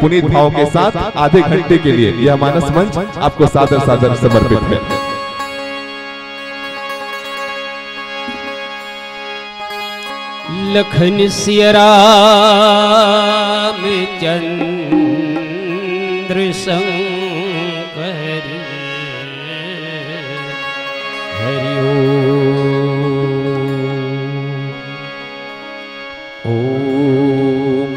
पुनीत भाव के साथ आधे घंटे के लिए यह मानस मंच आपको सादर सादर समर्पित है। लखन सिया राम चंद्र शंकर हरि ओम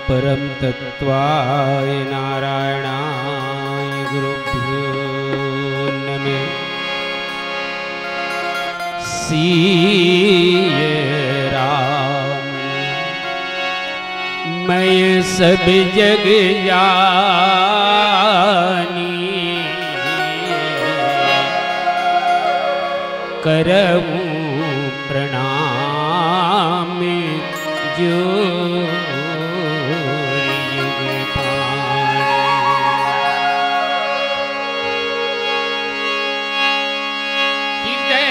परम तत्वाय नारायणाय गुरुभ्यो नमः। सिया राम मैं सब जग जानी करऊं प्रणाम जो युग हृदय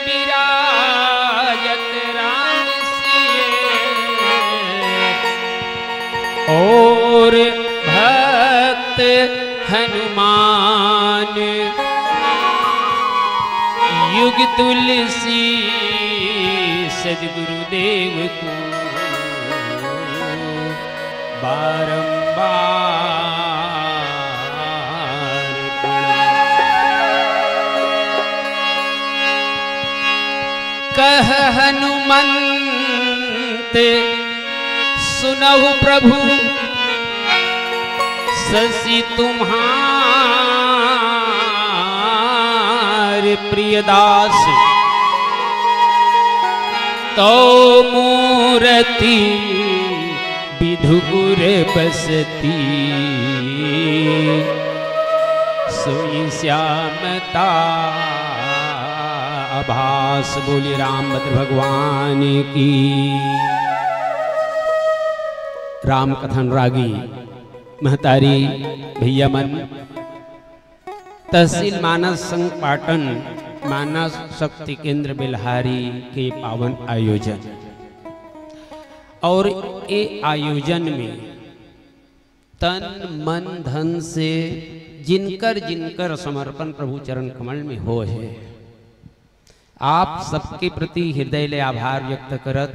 विराजत राम सिए और भक्त हनुमान युग तुलसी सद्गुरुदेव को बारंबार कह हनुमंत सुनहु प्रभु शशि तुम्हार प्रियदास तो मूरति विधुर बसती सोई श्यामता आभास। बोली रामभद्र भगवान की। राम कथन रागी महतारी भैया मन तहसील मानस संघ पाटन मानस शक्ति केंद्र बिल्हारी के पावन आयोजन और ये आयोजन में तन मन धन से जिनकर जिनकर समर्पण प्रभु चरण कमल में हो है, आप सबके प्रति हृदय ले आभार व्यक्त करत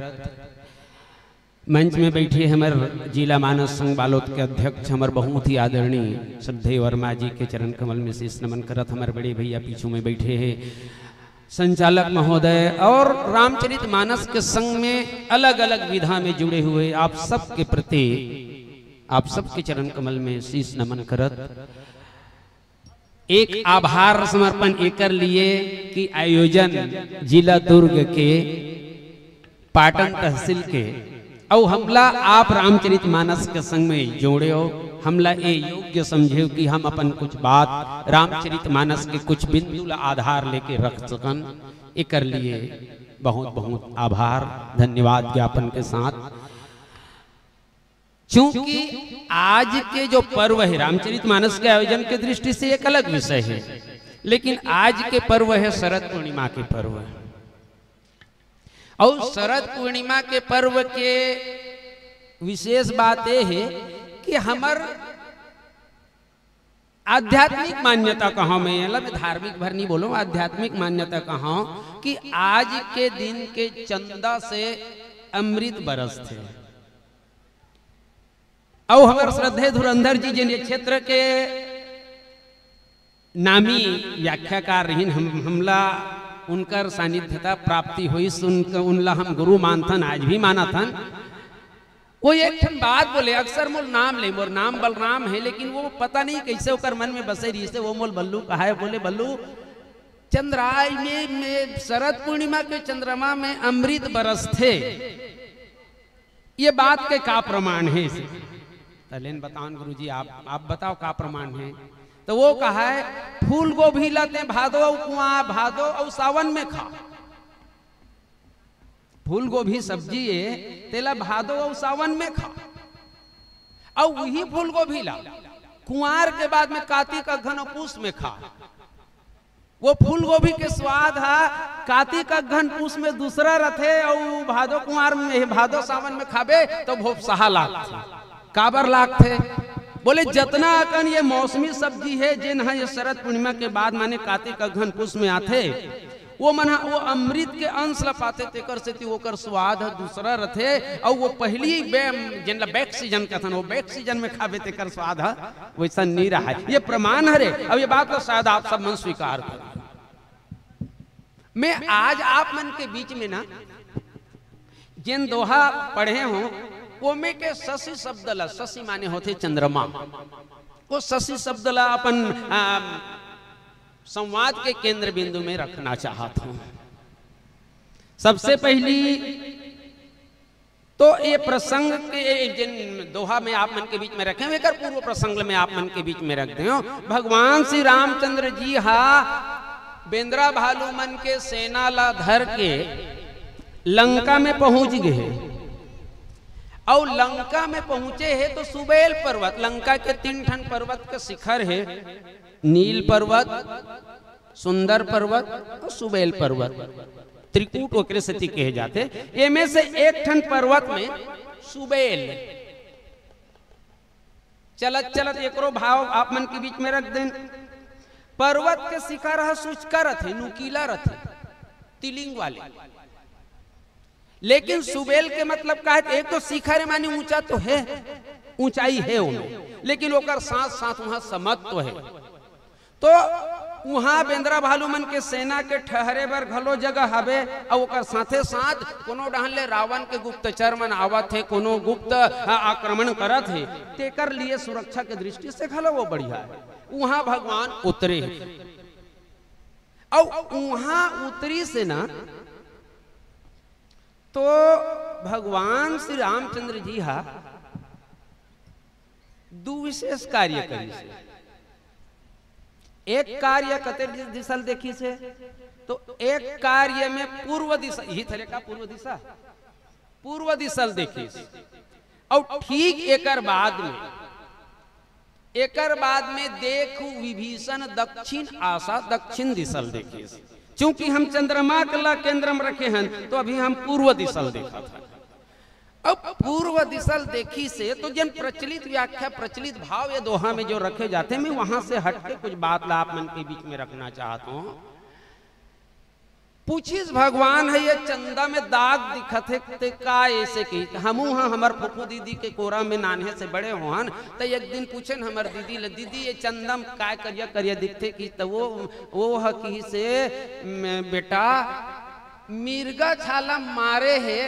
मंच में बैठे हमारे जिला मानस संघ बालोद के अध्यक्ष हमारे बहुत ही आदरणीय श्रद्धेय वर्मा जी के चरण कमल में शीश नमन करत हमारे बड़े भैया पीछू में बैठे हैं संचालक महोदय और रामचरित मानस के संग में अलग अलग विधा में जुड़े हुए आप सबके प्रति आप सबके चरण कमल में शीश नमन करत एक आभार समर्पण एकर लिए कि आयोजन जिला दुर्ग के पाटन तहसील के और हमला आप रामचरित मानस के संग में जोड़े हो, हमला ये योग्य समझे कि हम अपन कुछ बात रामचरित मानस के कुछ बिंदु आधार लेके रख सकन। एकर लिए बहुत बहुत आभार धन्यवाद ज्ञापन के साथ। चूंकि आज के जो पर्व है रामचरित मानस के आयोजन के दृष्टि से एक अलग विषय है, लेकिन आज के पर्व है शरद पूर्णिमा के पर्व और शरद पूर्णिमा के पर्व के विशेष बात यह है कि हमार आध्यात्मिक मान्यता कहाँ में धार्मिक भर नहीं बोलो, आध्यात्मिक मान्यता कहाँ कि आज के दिन के चंदा से अमृत बरसते और हमारे श्रद्धेय धुरंधर जी जिन क्षेत्र के नामी व्याख्याकार रही हमला उनकर सानिध्यता प्राप्ति हुई उनला हम गुरु मानथन आज भी माना थन। वो एक बात बोले अक्सर मोल नाम ले मोर नाम बलराम है, लेकिन वो पता नहीं कैसे ओकर मन में बसे रही से वो मोल बल्लू कहा है। बोले बल्लू चंद्राय में शरद पूर्णिमा के चंद्रमा में अमृत बरसते, ये बात के का प्रमाण है? तलेन बताओ गुरुजी, आप बताओ का प्रमाण है? तो वो कहा है फूल गोभी लाते भादो कुआं भादो और सावन में खा। फूल गोभी सब्जी है तेला भादो और सावन में खा और वही फूल गोभी ला कुआर के बाद में कार्तिक अघन और पूस में खा। वो फूल गोभी के स्वाद है कार्तिक अघन पूस में दूसरा रथे और भादो कुआर में भादो सावन में खाबे तो भोप सहा लाख काबर लाख थे। बोले जितना अकन ये मौसमी सब्जी है जिन ये शरद पूर्णिमा के बाद माने कार्तिक अघन पुष में आते वो मना वो अमृत के अंश ला पाते तेकर से ओकर स्वाद दूसरा रथे और वो पहली जिन बैक सीजन का था वो बैक सीजन में खावे तेकर स्वाद वैसा नहीं रहा है। ये प्रमाण है। अब ये बात तो शायद आप सब मन स्वीकार करें। मैं आज आप मन के बीच में ना जिन दोहा पढ़े हो वो में के शशि शब्द ला, शशि माने होते चंद्रमा, वो शशि शब्द ला अपन संवाद के केंद्र बिंदु में रखना चाहता हूं। सबसे पहली तो ये प्रसंग के जिन दोहा में आप मन के बीच में रखे एक पूर्व प्रसंग में आप मन के बीच में रखते हो। भगवान श्री रामचंद्र जी बेंद्रा भालू मन के सेना ला धर के लंका में पहुंच गए और लंका में पहुंचे है तो सुबेल पर्वत, लंका के 3 ठन पर्वत का शिखर है, नील पर्वत, सुंदर पर्वत और सुबेल पर्वत, त्रिकूट ओकरे से कहे जाते। इनमें से एक ठन पर्वत में सुबेल चलत चलत एकरो भाव आप मन के बीच में रख दें। पर्वत के शिखर सूचका रथे, नुकीला रथे, तिलिंग वाले, लेकिन सुबेल के मतलब का है एक तो शिखर मानी ऊंचा तो है, ऊंचाई है उनमें, लेकिन ओकर साथ साथ वहां समत्व है। तो वहां बेंद्रा भालू मन के सेना के ठहरे बर घलो जगह हवे और ओकर साथे साथ कोनो डहन ले रावण के गुप्तचर मन आवत है, कोनो गुप्त आक्रमण करत है, तेकर लिए सुरक्षा के दृष्टि से घलो वो बढ़िया है। वहां भगवान उतरे और वहां उतरी से ना तो भगवान श्री रामचंद्र जी दो विशेष कार्य करी से। एक कार्य कते दिशल देखी से तो एक कार्य में पूर्व दिशा ही थरे का पूर्व दिशा पूर्व दिशल देखी से और ठीक एकर बाद में देखू विभीषण दक्षिण आशा दक्षिण दिशल देखी से। चूंकि हम चंद्रमा के केंद्र में रखे हैं तो अभी हम पूर्व दिशल देखा था। अब पूर्व दिशल देखी से तो जन प्रचलित व्याख्या प्रचलित भाव ये दोहा में जो रखे जाते हैं मैं वहां से हटके कुछ बात ला आप मन के बीच में रखना चाहता हूं। पूछिस भगवान है ये चंदा में दाग दिखत है का ऐसे की हमू हमर फुफू दीदी के कोरा में नान्हे से बड़े होहन तो एक दिन पूछन हमर दीदी ये चंदम काय करिया करिया दिखते की तो वो हकी से बेटा मिर्गा छाला मारे है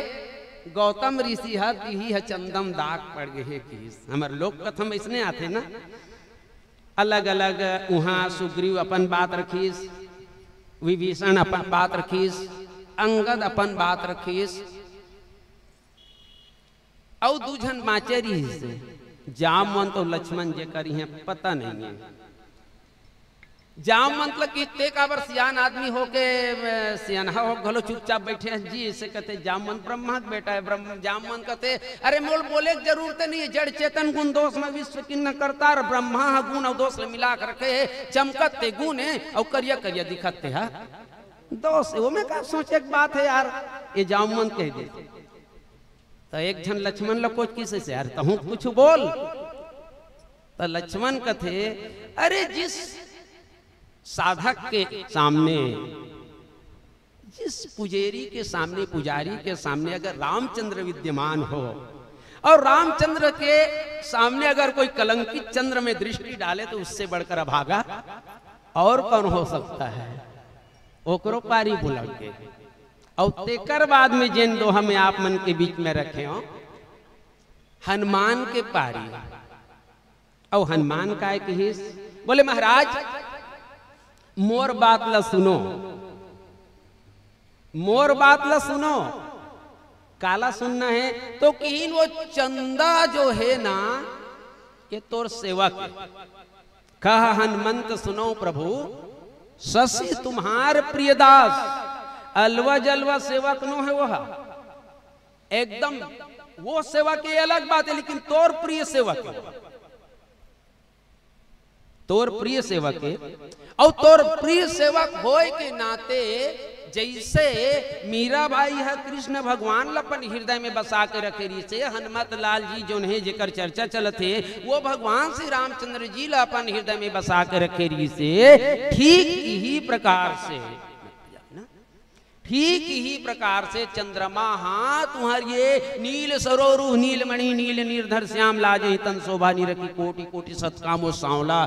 गौतम ऋषि ही है चंदम दाग पड़ गए है कि हमार लोक कथम इसने आते ना अलग अलग वहां सुग्रीव अपन बात रखीस, विभीषण अपन बात रखीस, अंगद अपन बात रखीस और दूजन माचेरी से जामवंत तो लक्ष्मण जे करी है पता नहीं है। जाम मतलब कि ते काबर सियान आदमी होके सियाना हो घलो चुपचाप बैठे हैं जी इसे कहते जामवंत ब्रह्मा का बेटा है। ब्रह्म जामवंत कहते अरे मोल बोले की जरूरत नहीं है, जड़ चेतन गुण दोष में विश्व किन्न करता ब्रह्मा गुण और दोष मिला कर रखे है, चमकते गुण है और करिया करिया दिखते है दोष। वो में का सोचे एक बात है यार ये जामवंत कह दे तो एक झन लक्ष्मण लो कुछ किसे से यार तहु कुछ बोल तो लक्ष्मण कहते अरे जिस साधक के सामने जिस पुजेरी के सामने पुजारी के सामने अगर रामचंद्र विद्यमान हो और रामचंद्र के सामने अगर कोई कलंकित चंद्र में दृष्टि डाले तो उससे बढ़कर अभागा और कौन हो सकता है। ओकरो पारी बुला के और तेकर बाद में जिन दोहा में आप मन के बीच में रखे हो हनुमान के पारी और हनुमान का एक हिस्स बोले महाराज मोर बात ला सुनो, मोर बात ला सुनो। काला सुनना है तो कि वो चंदा जो है ना ये तोर सेवक कहा हनुमंत सुनो प्रभु शशि तुम्हार प्रियदास अलवा जलवा सेवक नो है वह एकदम वो सेवक ये अलग बात है लेकिन तोर प्रिय सेवक है, तोर प्रिय सेवक है और तोर प्रिय सेवक होए के नाते जैसे मीराबाई है कृष्ण भगवान अपन हृदय में बसा के रखे रही से हनुमत लाल जी जो है जेकर चर्चा चलते वो भगवान श्री रामचंद्र जी ला अपन हृदय में बसा के रखे रही से ठीक ही प्रकार से चंद्रमा हाँ तुम्हारी ये नील सरोरु नीलमणि नील निर्धर श्याम लाजे तन शोभा निरखी कोटि कोटि सत्कामो सांवला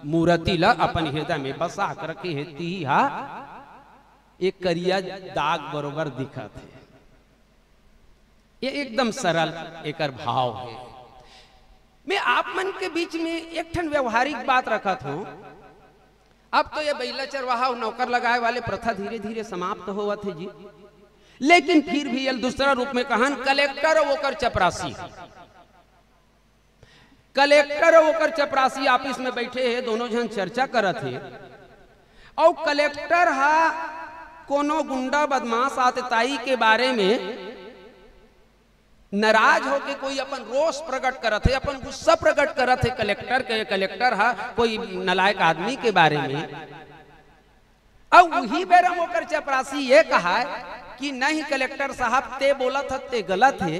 मूर्ति ला अपन हृदय में बसा कर रखे है ती हा एक करिया दाग बरोबर दिखा थे। ये एकदम सरल एक भाव है। मैं आप मन के बीच में एक ठन व्यवहारिक बात रखा था। अब तो ये बैला चरवाहा और नौकर लगाए वाले प्रथा धीरे धीरे समाप्त हुआ थे जी, लेकिन फिर भी ये दूसरा रूप में कहन कलेक्टर होकर चपरासी, कलेक्टर होकर चपरासी ऑफिस में बैठे हैं, दोनों जन चर्चा करत थे और कलेक्टर हा कोनो गुंडा बदमाश आतताई के बारे में नाराज होके कोई अपन रोष प्रकट करत है, अपन गुस्सा प्रकट करत है कलेक्टर के। कलेक्टर हा कोई नालायक आदमी के बारे में। अब वही बेरम होकर चपरासी ये कहा कि नहीं कलेक्टर साहब ते बोला था ते गलत है,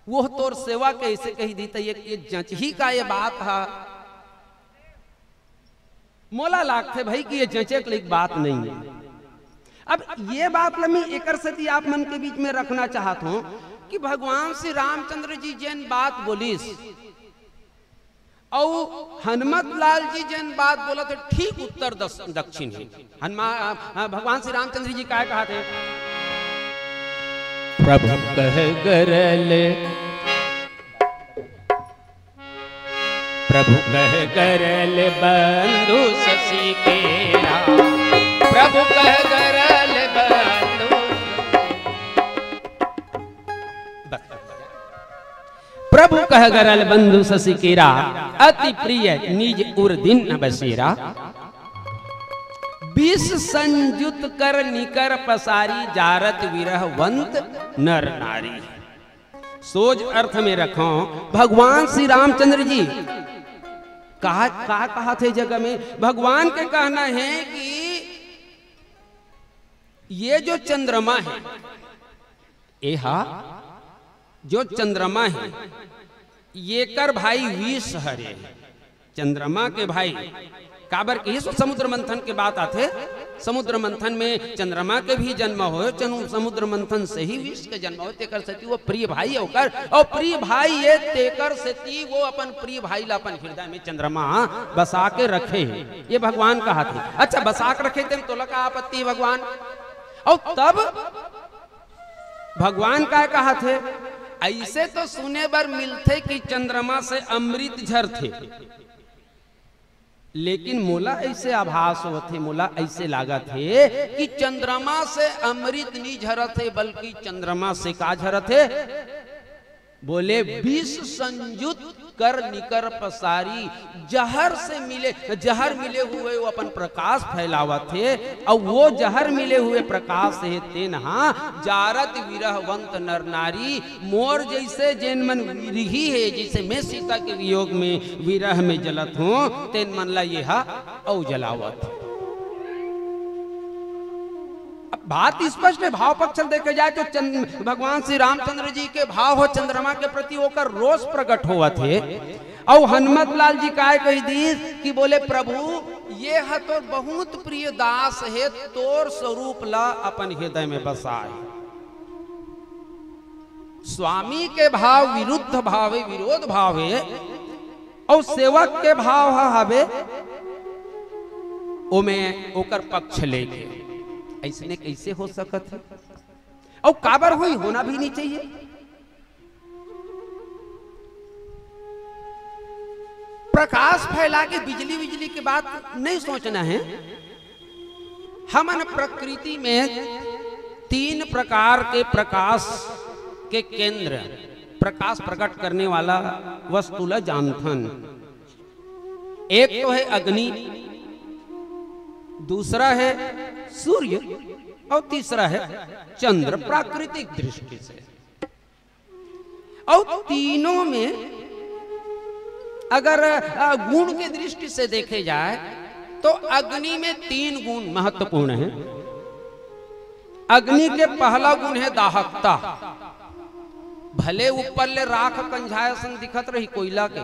वो तोर सेवा कैसे कही दी था, ये जंच ही का ये बात है। मोला लागते भाई कि ये जंचे के बात नहीं है। अब ये बात लमी एकर सती आप मन के बीच में रखना चाहत हूं कि भगवान श्री रामचंद्र जी जैन बात बोलिस और हनुमत लाल जी जैन बात बोला तो ठीक उत्तर दक्षिण है। भगवान श्री रामचंद्र जी क्या कहा थे, प्रभु कह गरल बंधु शशि केरा, प्रभु कह गरल बंधु, प्रभु कह गरल बंधु शशि केरा, अति प्रिय निज उर दिन न बसेरा। विष संयुत कर निकर पसारी, जारत विरहवंत नर नारी। सोच अर्थ में रखो भगवान श्री रामचंद्र जी कहा थे जगह में। भगवान के कहना है कि ये जो चंद्रमा है, जो चंद्रमा है ये कर भाई विष हरे। चंद्रमा के भाई काबर के समुद्र मंथन के बात आते, समुद्र मंथन में चंद्रमा के भी जन्म हो, समुद्र मंथन से ही विष के जन्म हो। तेकर सती वो प्रिय भाई होकर और प्रिय भाई ये तेकर सती वो अपन प्रिय भाई ला अपन हृदय में चंद्रमा बसा के रखे हैं, ये भगवान कहा थे। अच्छा बसा के रखे थे तो लगा आपत्ति भगवान। और तब भगवान क्या कहा थे, ऐसे तो सुने बर मिलते कि चंद्रमा से अमृत झरते, लेकिन मोला ऐसे आभास होते, मोला ऐसे लागत है कि चंद्रमा से अमृत नहीं झरते बल्कि चंद्रमा से का झरते, बोले विष संयुत कर निकर पसारी। जहर से मिले, जहर मिले हुए वो अपन प्रकाश फैलावत थे और वो जहर मिले हुए प्रकाश है तेनहा जारत विरहवंत नर नारी। मोर जैसे जैन मन विरही है, जैसे मैं सीता के वियोग में विरह में जलत हूं, तेन मन ला ये औ जलावत। बात स्पष्ट है, भाव पक्ष देखे जाए तो भगवान श्री रामचंद्र जी के भाव हो चंद्रमा के प्रति होकर रोष प्रकट हुआ थे। और हनुमत लाल जी काय कही दी कि बोले प्रभु ये है तो बहुत प्रिय दास है, तोर स्वरूप ला अपन हृदय में बसाए। स्वामी के भाव विरुद्ध भाव है, विरोध भाव है, और सेवक के भाव हवे ओ में ओकर पक्ष लेके। ऐसने कैसे हो सकत है और काबर हुई होना भी नहीं चाहिए। प्रकाश फैला के बिजली बिजली की बात नहीं सोचना है। हमन प्रकृति में 3 प्रकार के प्रकाश के केंद्र, प्रकाश प्रकट करने वाला वस्तु ला जानथन। एक तो है अग्नि, दूसरा है सूर्य और तीसरा है चंद्र प्राकृतिक दृष्टि से। और तीनों में अगर गुण के दृष्टि से देखे जाए तो अग्नि में 3 गुण महत्वपूर्ण हैं। अग्नि के पहला गुण है दाहकता। भले ऊपर ले राख कंझाया संग दिखत रही कोयला के,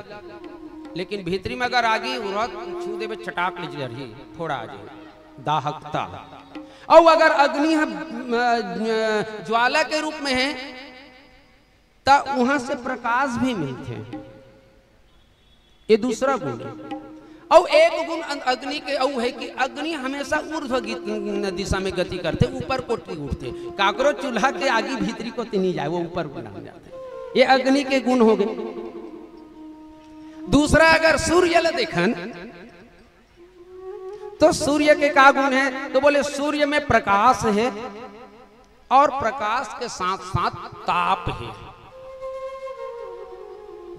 लेकिन भीतरी में अगर आगी उड़त छू देवे चटाक ले जरही थोड़ा आ जाए, दाहकता। और अगर अग्नि ज्वाला के रूप में है तो वहां से प्रकाश भी मिलते हैं, ये दूसरा गुण है। और एक गुण अग्नि के और है कि अग्नि हमेशा ऊर्ध्व दिशा में गति करते, ऊपर कोटि उठते। काकरो चूल्हा के आगे भीतरी को नहीं जाए, वो ऊपर को लग जाते। ये अग्नि के गुण हो गए। दूसरा अगर सूर्य ल देखन तो सूर्य के का गुण है, तो बोले सूर्य में प्रकाश है और प्रकाश के साथ साथ ताप है।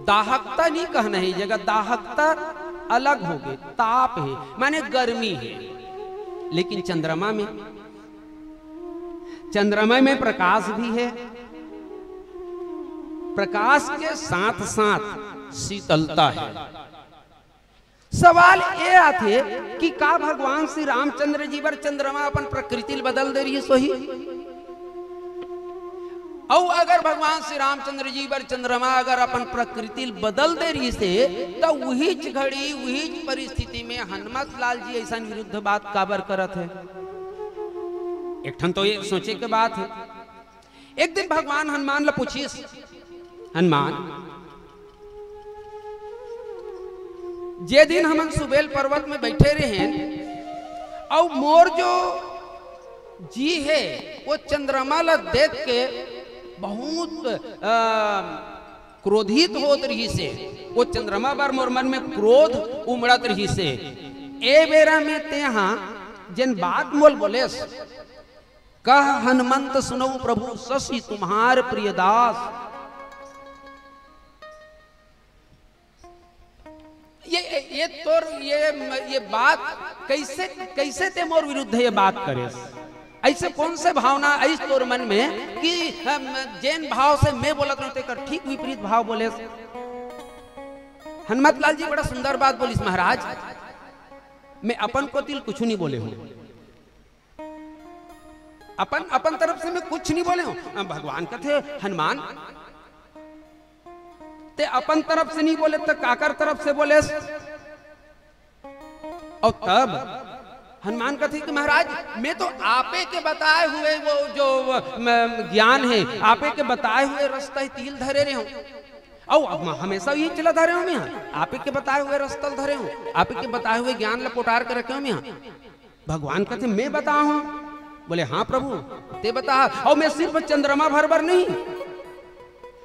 दाहकता नहीं कहना है, जगह दाहकता अलग हो गई, ताप है माने गर्मी है। लेकिन चंद्रमा में प्रकाश भी है, प्रकाश के साथ साथ शीतलता है। सवाल ये आते कि का भगवान श्री रामचंद्र जी बर चंद्रमा अपन प्रकृति बदल दे रही है सोही, और अगर भगवान श्री रामचंद्र जी बर चंद्रमा अगर अपन प्रकृति बदल दे रही से, तो वही घड़ी वही परिस्थिति में हनुमत लाल जी ऐसा विरुद्ध बात काबर करत है। एक ठन तो ये सोचे के बात है। एक दिन भगवान हनुमान ला पूछिए, हनुमान जे दिन हम सुबेल पर्वत में बैठे रहे और मोर जो जी है वो चंद्रमा ला देख के बहुत क्रोधित होत रही से, वो चंद्रमा बार मोर मन में क्रोध उमड़त रही से। ए बेरा में ते यहाँ जिन बात मोल बोले कह हनुमंत सुनो प्रभु शशि तुम्हार प्रियदास। ये बात कैसे ते मोर विरुद्ध ये बात करे, ऐसे कौन से भावना ऐस तोर मन में कि जैन भाव से मैं बोलत रहते कर ठीक विपरीत भाव बोले। हनुमत लाल जी बड़ा सुंदर बात बोलिस, महाराज मैं अपन को तिल कुछ नहीं बोले हूं, अपन तरफ से मैं कुछ नहीं बोले हूं। भगवान कहते हनुमान ते अपन तरफ से नहीं बोले तो काकर तरफ से बोले। और तब हनुमान कहते कि महाराज मैं तो आपे के बताए हुए वो जो ज्ञान है, आपे के बताए हुए रास्ता ही तिल धरे रहे हूं, और हमेशा यही चला धरे हूं मैं, आपे के बताए हुए रास्ता धरे हूं, आपे के बताए हुए ज्ञान लपोटार के रखे हूं मैं। भगवान कहते मैं बता हूं, बोले हाँ प्रभु ते बता। और मैं सिर्फ चंद्रमा भर नहीं,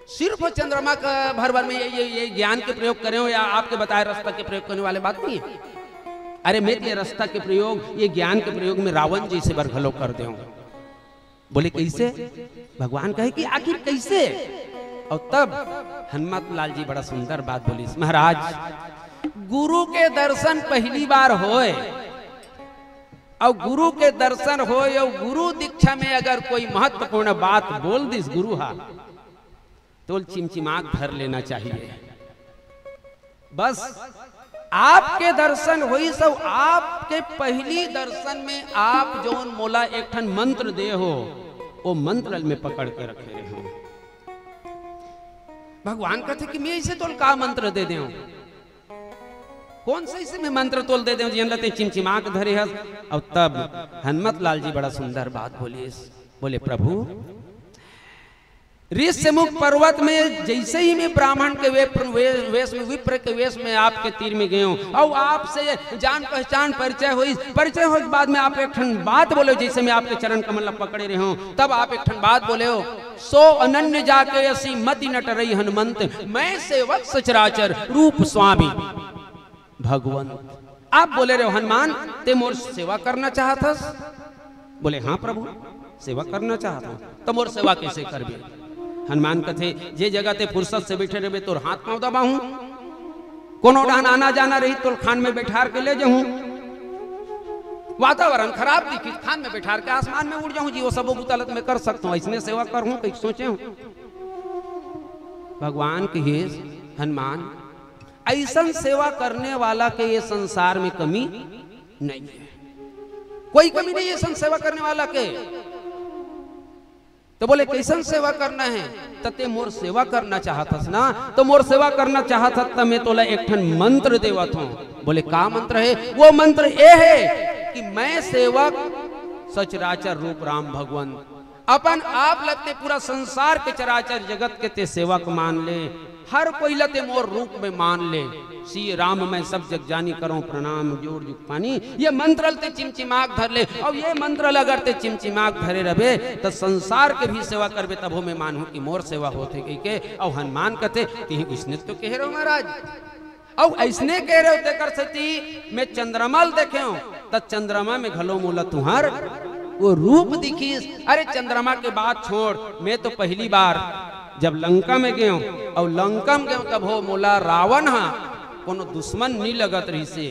सिर्फ चंद्रमा का भर में ये ज्ञान के प्रयोग करे हो या आपके बताए रास्ता के प्रयोग करने वाले बात नहीं है। अरे मैं ये रास्ता के प्रयोग, ये ज्ञान के प्रयोग में रावण जी से बरघलो कर दे। बोले कैसे? भगवान कहे कि आखिर कैसे? और तब हनुमत लाल जी बड़ा सुंदर बात बोली, महाराज गुरु के दर्शन पहली बार होए और गुरु के दर्शन होए और गुरु दीक्षा में अगर कोई महत्वपूर्ण बात बोल दिस गुरु हा तो चिमचिमाक भर लेना चाहिए। बस आपके दर्शन हुई सब, आपके पहली दर्शन में आप जो मोला एक ठन मंत्र दे हो वो मंत्र में पकड़ के रखे रहे हो। भगवान कहते कि मैं इसे तोल का मंत्र दे दे, कौन से इसे मैं मंत्र तोल दे दे जिन लते चिमचिमाक धरे हस। और तब हनुमत लाल जी बड़ा सुंदर बात बोले प्रभु ऋष्यमुख पर्वत में जैसे ही मैं ब्राह्मण के वेश में, विप्र के वेश में आपके तीर में गए हूं और आपसे जान पहचान परिचय हुई, परिचय होने के बाद में आप एक ठन बात बोले, जैसे मैं आपके चरण कमल पकड़े रहे हूं तब आप एक ठन बात बोले हो, सो अनन्य जाके असी मति नट रही हनुमंत, मैं सेवक सचराचर रूप स्वामी भगवंत। आप बोले रहे हो हनुमान ते मोर सेवा करना चाहतस? बोले हाँ प्रभु सेवा करना चाहता, तो मोर सेवा कैसे करबे? हनुमान कथे जे जगह ते फुर्सत से बैठे रहे तोर हाथ पांव दबाऊं, कोनो डान आना जाना रही तोर खान में बैठार के ले जाऊं, वातावरण खराब दिखी खान में बैठार के आसमान में उड़ जाऊं जी, वो सब बुतलत में कर सकता हूं, इसने सेवा कर हूं कहीं सोचे हूं। भगवान कहे हनुमान ऐसा सेवा करने वाला के ये संसार में कमी नहीं है, कोई कमी नहीं है सन सेवा करने वाला के। तो बोले कैसन सेवा करना है? तते मोर सेवा करना चाहतस ना, तो मोर सेवा करना चाहत त मैं तोला एक ठन मंत्र देवत हूं। बोले का मंत्र है? वो मंत्र ये है कि मैं सेवक सचराचर रूप राम भगवान, अपन आप लगते पूरा संसार के चराचर जगत के ते सेवक मान ले, हर कोई लते मोर रूप में मान ले। सी राम मैं सब जग जानी करो प्रणाम जोड़ जुग पानी, ये मंत्र ते चिमचिमाक धर ले। और ये मंत्र अगर ते चिमचिमाक धरे रहे तो संसार के भी सेवा करबे तब मैं मानू कि मोर सेवा होते कही के। और हनुमान कहते ती इसने तो कह रहे हो महाराज, और ऐसने कह रहे हो तेकर सती मैं चंद्रमल देखे हो तो चंद्रमा में घलो मोला तुहार वो रूप दिखीस। अरे चंद्रमा के बात छोड़, मैं तो पहली बार जब लंका में गयो और लंका में गयो तब हो मोला रावण हा कोनो दुश्मन नहीं लगत रही से,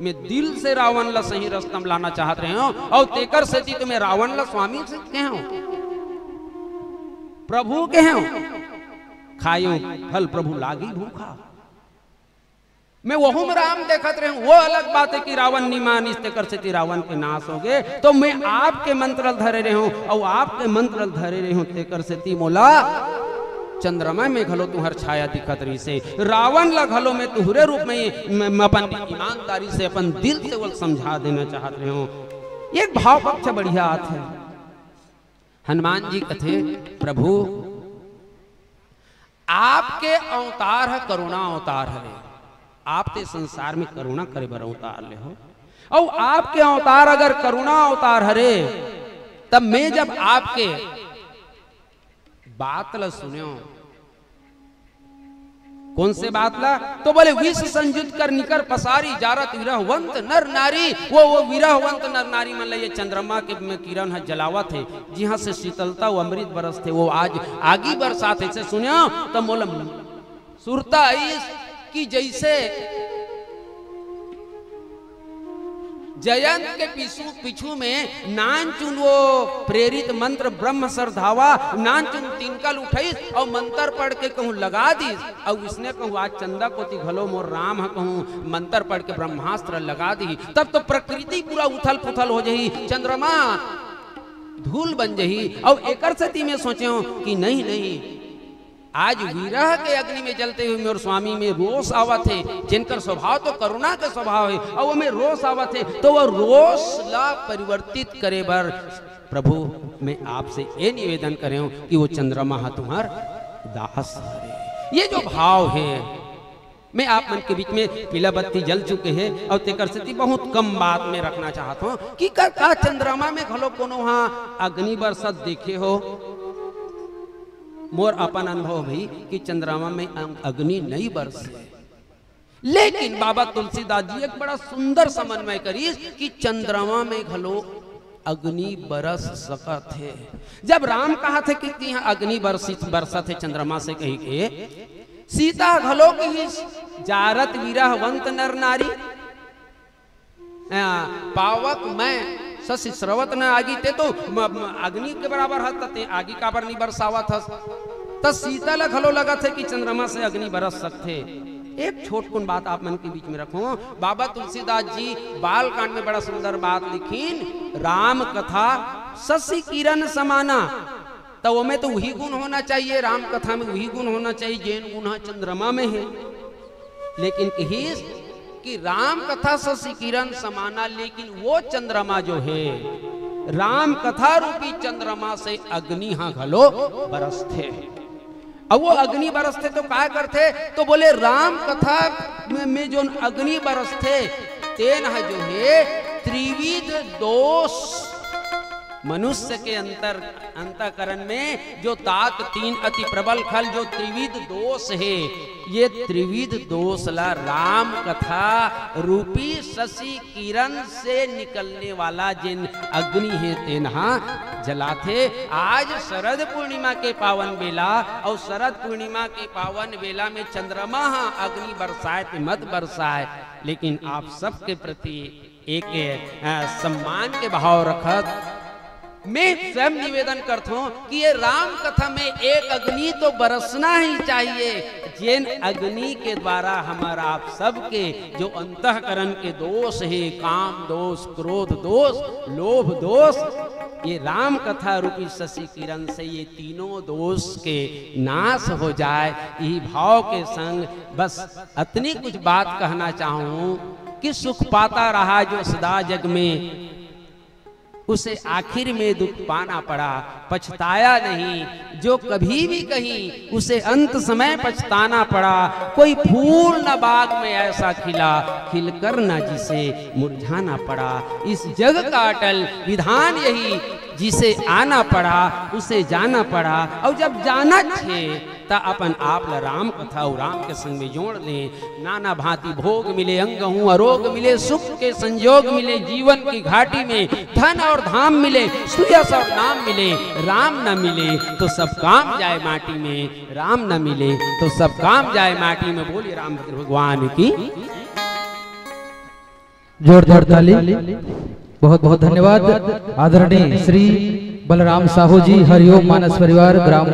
मैं दिल से रावण ला सही रास्ता में लाना चाहत रहे हो। और तेकर से तो मैं रावण ला स्वामी से कहे हो, प्रभु के हो खायो फल प्रभु लागी भूखा। मैं वहु में राम देखत रहे हूं, वो अलग बात है कि रावण निमान इस तेकर से रावण के नाश हो गए। तो मैं आपके मंत्र धरे रहे हूं और आपके मंत्र धरे रहे हूं तेकर से मोला चंद्रमा में घलो तुहर छाया दिखत रही से, रावण ला घलो में तुहरे रूप में अपन ईमानदारी से अपन दिल से वो समझा देना चाहत रहे हो। एक भाव पक्ष बढ़िया आत है। हनुमान जी कथे प्रभु आपके अवतार है करुणा अवतार है, आप ते संसार में करुणा करे बर अवतार ले हो। और आपके अवतार अगर करुणा अवतार हरे तब मैं जब आपके बात ला सुन्यो, कौन से बात ला? तो बोले विष संयुत कर निकर पसारी जारत विरहवंत नर नारी। वो विरहवंत नर नारी मन ये चंद्रमा के में किरण है जलावत है, जहां से शीतलता वो अमृत बरस थे, वो आज आगी बरसात है। से सुनियो तो मोला सुरता इस कि जैसे जयंत के पीछू में नानचुन वो प्रेरित मंत्र ब्रह्म सरधावा नानचुन तिनकल उठाई और मंत्र पढ़ के कहूँ लगा दी। और इसने कहूँ आज चंदा कोती घलो मोर राम है कहूँ मंत्र पढ़ के ब्रह्मास्त्र लगा दी, तब तो प्रकृति पूरा उथल पुथल हो जाही, चंद्रमा धूल बन जाही। और एकर सती में सोचे हो कि नहीं आज विरह के अग्नि में जलते हुए मेरे स्वामी में रोष आवत है, जिनकर स्वभाव तो करुणा का स्वभाव है और वो में रोष आवत है। तो वह रोष ला परिवर्तित करे बर प्रभु मैं आपसे ये निवेदन करे हूं कि वो चंद्रमा तुम्हार दास है। ये जो भाव है मैं आप मन के बीच में पीला बत्ती जल चुके हैं और तेकर से बहुत कम बात में रखना चाहता हूँ कि का चंद्रमा में घलो कोनो वहाँ अग्नि बरसत देखे हो? मोर अपन अनुभव भी कि चंद्रमा में अग्नि नहीं बरसे, लेकिन बाबा तुलसीदास जी एक बड़ा सुंदर समन्वय करी कि चंद्रमा में घलो अग्नि बरस सकत है। जब राम कहा थे कि यहाँ अग्नि बरसत है चंद्रमा से कही के, सीता घलो की जारत विरहवंत नर नारी पावक मैं ससी श्रवत न आगी ते तो अग्नि के बराबर हते आगी का पर नहीं बरसावत हस। त सीता ला घलो लगा थे कि चंद्रमा से अग्नि बरस सकते। एक छोटकुन बात आप मन के बीच में रखो, बाबा तुलसीदास जी बाल कांड में बड़ा सुंदर बात लिखीन, राम कथा शशि किरण समाना। तो वो में तो वही गुण होना चाहिए, राम कथा में वही गुण होना चाहिए जैन गुण चंद्रमा में है। लेकिन कहिस कि राम कथा शशि किरण समाना, लेकिन वो चंद्रमा जो है राम कथा रूपी चंद्रमा से अग्नि हाँ घलो बरसते। अब वो अग्नि बरसते तो क्या करते? तो बोले राम कथा में जो अग्नि बरसते तेन है जो है त्रिविध दोष मनुष्य के अंतःकरण में जो तात तीन अति प्रबल खल जो त्रिविध दोष है, ये त्रिविध दोष ला राम कथा रूपी शशि किरण से निकलने वाला जिन अग्नि है तेनहा जलाथे। आज शरद पूर्णिमा के पावन बेला और शरद पूर्णिमा के पावन बेला में चंद्रमा अग्नि बरसाए तो मत बरसाए, लेकिन आप सबके प्रति एक सम्मान के भाव रखत मैं स्वयं निवेदन करता हूं कि ये राम कथा में एक अग्नि तो बरसना ही चाहिए, जिन अग्नि के द्वारा हमारा आप सबके जो अंतःकरण के दोष है, काम दोष, क्रोध दोष, लोभ दोष, ये राम कथा रूपी शशि किरण से ये तीनों दोष के नाश हो जाए। यही भाव के संग बस इतनी कुछ बात कहना चाहूं कि सुख पाता रहा जो सदा जग में, उसे आखिर में दुख पाना पड़ा, पछताया नहीं जो कभी भी कहीं, उसे अंत समय पछताना पड़ा। कोई फूल न बाग में ऐसा खिला, खिलकर न जिसे मुरझाना पड़ा। इस जग का अटल विधान यही, जिसे आना पड़ा उसे जाना पड़ा, और जब जाना छे ता अपन आप ला राम कथा और राम के संग में जोड़ ले। नाना भांति भोग मिले, अंग हूँ अरोग मिले, सुख के संयोग मिले, जीवन की घाटी में धन और धाम मिले, सुयस और नाम मिले, राम न मिले तो सब काम जाए माटी में, राम न मिले तो सब काम जाए माटी में। बोलिए रामभद्र भगवान की जोरदार ताली। बहुत बहुत धन्यवाद आदरणीय श्री बलराम साहू जी, हरिओम मानस परिवार, ग्राम